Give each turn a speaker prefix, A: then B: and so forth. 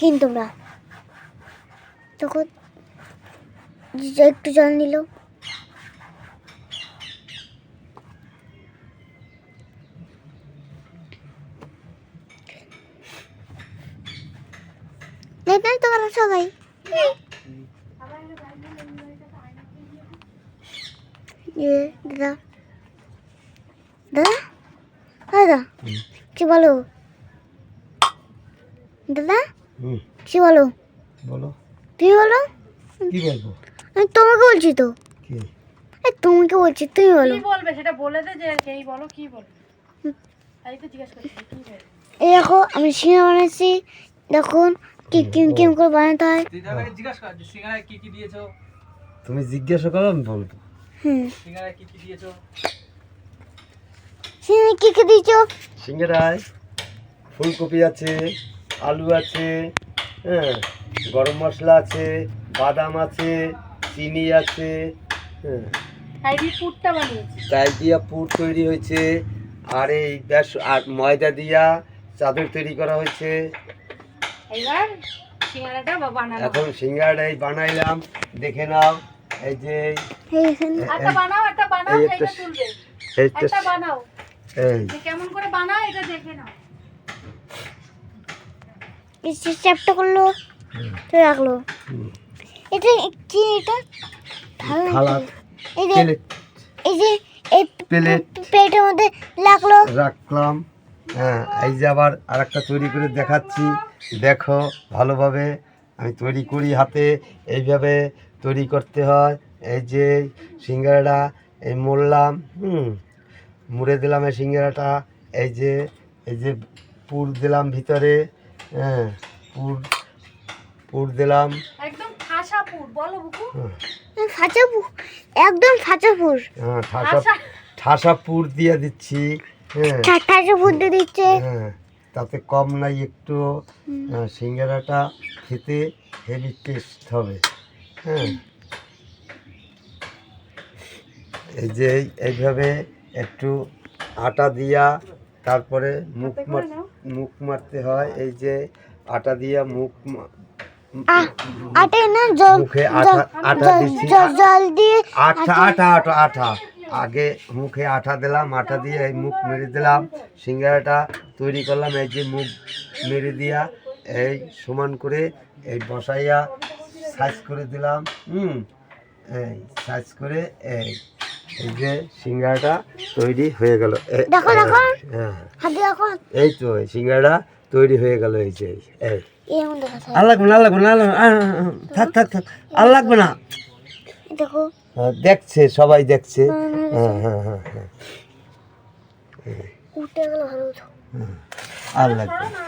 A: কিন্তু তোমরা তখন একটু জল নিল, দেখবেন তোমরা সবাই দাদা দাদা দাদা কি বলো দাদা, কি বলো
B: বলো,
A: তুমি বলো।
B: কি বলবো?
A: আমি তোমাকে বলছি তো।
B: কি?
A: তোমাকে বলছি, তুমি বলো।
C: কি বলবে সেটা বলে দে, যে এই বলো কি বলবে, তাই তো জিজ্ঞাসা করছি কি বলবে।
A: এই দেখো আমি সিঙ্গারা বানাচ্ছি, দেখুন কি কিম করে বানাতে হয়।
D: তুই তাহলে জিজ্ঞাসা কর যে সিঙ্গারায় কি কি দিয়েছো।
B: তুমি জিজ্ঞাসা করো, আমি বলবো।
D: সিঙ্গারায় কি কি দিয়েছো?
A: সিঙ্গারা কি কি দিয়েছো?
B: সিঙ্গারায় ফুলকপি আছে, আলু আছে, হ্যাঁ, গরম মশলা আছে, বাদাম আছে, চিনি আছে, হ্যাঁ,
C: তাই দিয়ে পুরটা বানিয়েছি।
B: চাল দিয়া পুর তৈরি হয়েছে, আর এই বেশ আর ময়দা দিয়া চাদর তৈরি করা হয়েছে।
C: এবার সিঙ্গারাটা বানানো।
B: এখন সিঙ্গারাটাই বানাইলাম, দেখে নাও। এই যে
C: একটা বানাও, একটা বানাও,
B: এই
C: এইটা তুলবে।
B: এইটা
C: একটা বানাও,
B: এই
C: যে কেমন করে বানাও এটা দেখে নাও।
A: এই চ্যাপটা করলো তো রাখলো। এটা কি? এটা
B: থালা,
A: এই যে
B: প্লেট,
A: এই যে এই
B: প্লেট
A: প্লেটের মধ্যে লাগলো।
B: রাখলাম। হ্যাঁ, এই যে আবার আরেকটা তৈরি করে দেখাচ্ছি, দেখো ভালোভাবে। আমি তৈরি করি হাতে, এইভাবে তৈরি করতে হয়। এই যে সিঙ্গারাটা এই মুড়লাম, মুড়ে দিলাম এই সিঙ্গারাটা। এই যে পুর দিলাম ভিতরে, হ্যাঁ, পুর দিলাম।
C: একদম ঠাসা পুর, বলো বুকু।
A: ফাঁচাপুর, একদম ফাঁচাপুর।
B: হ্যাঁ, ঠাসা পুর দিয়ে দিচ্ছি। হ্যাঁ,
A: ফাঁচাপুর দিয়ে দিচ্ছে।
B: হ্যাঁ, তাতে কম নাই একটু। সিঙ্গারাটা খেতে হেভি টেস্ট হবে। হ্যাঁ, এই যে এইভাবে একটু আটা দিয়া তারপরে মুখ মারতে হয়। এই যে আটা দিয়া
A: আটে না জল,
B: মুখে আটা দিচ্ছি।
A: জল দিয়ে
B: আটা আগে মুখে আটা দিলাম, আটা দিয়ে এই মুখ মেরে দিলাম, সিঙ্গারাটা তৈরি করলাম। এই যে মুখ মেরে দিয়া এই সমান করে এই বসাইয়া সাইজ করে দিলাম। এই সাইজ করে এই যে সিঙ্গারাটা তৈরি হয়ে গেল।
A: দেখো দেখো,
B: হ্যাঁ,
A: হাতে দেখো।
B: এই তো এই সিঙ্গারাটা তৈরি হয়ে গেল। এই যে এই
A: এরকম দেখা যায়।
B: আর লাগবে না, থাক আর লাগবে না।
A: দেখো
B: দেখছে, সবাই দেখছে। হ্যাঁ,
A: উঠে গেল ভালো হতো।
B: আর লাগবে না।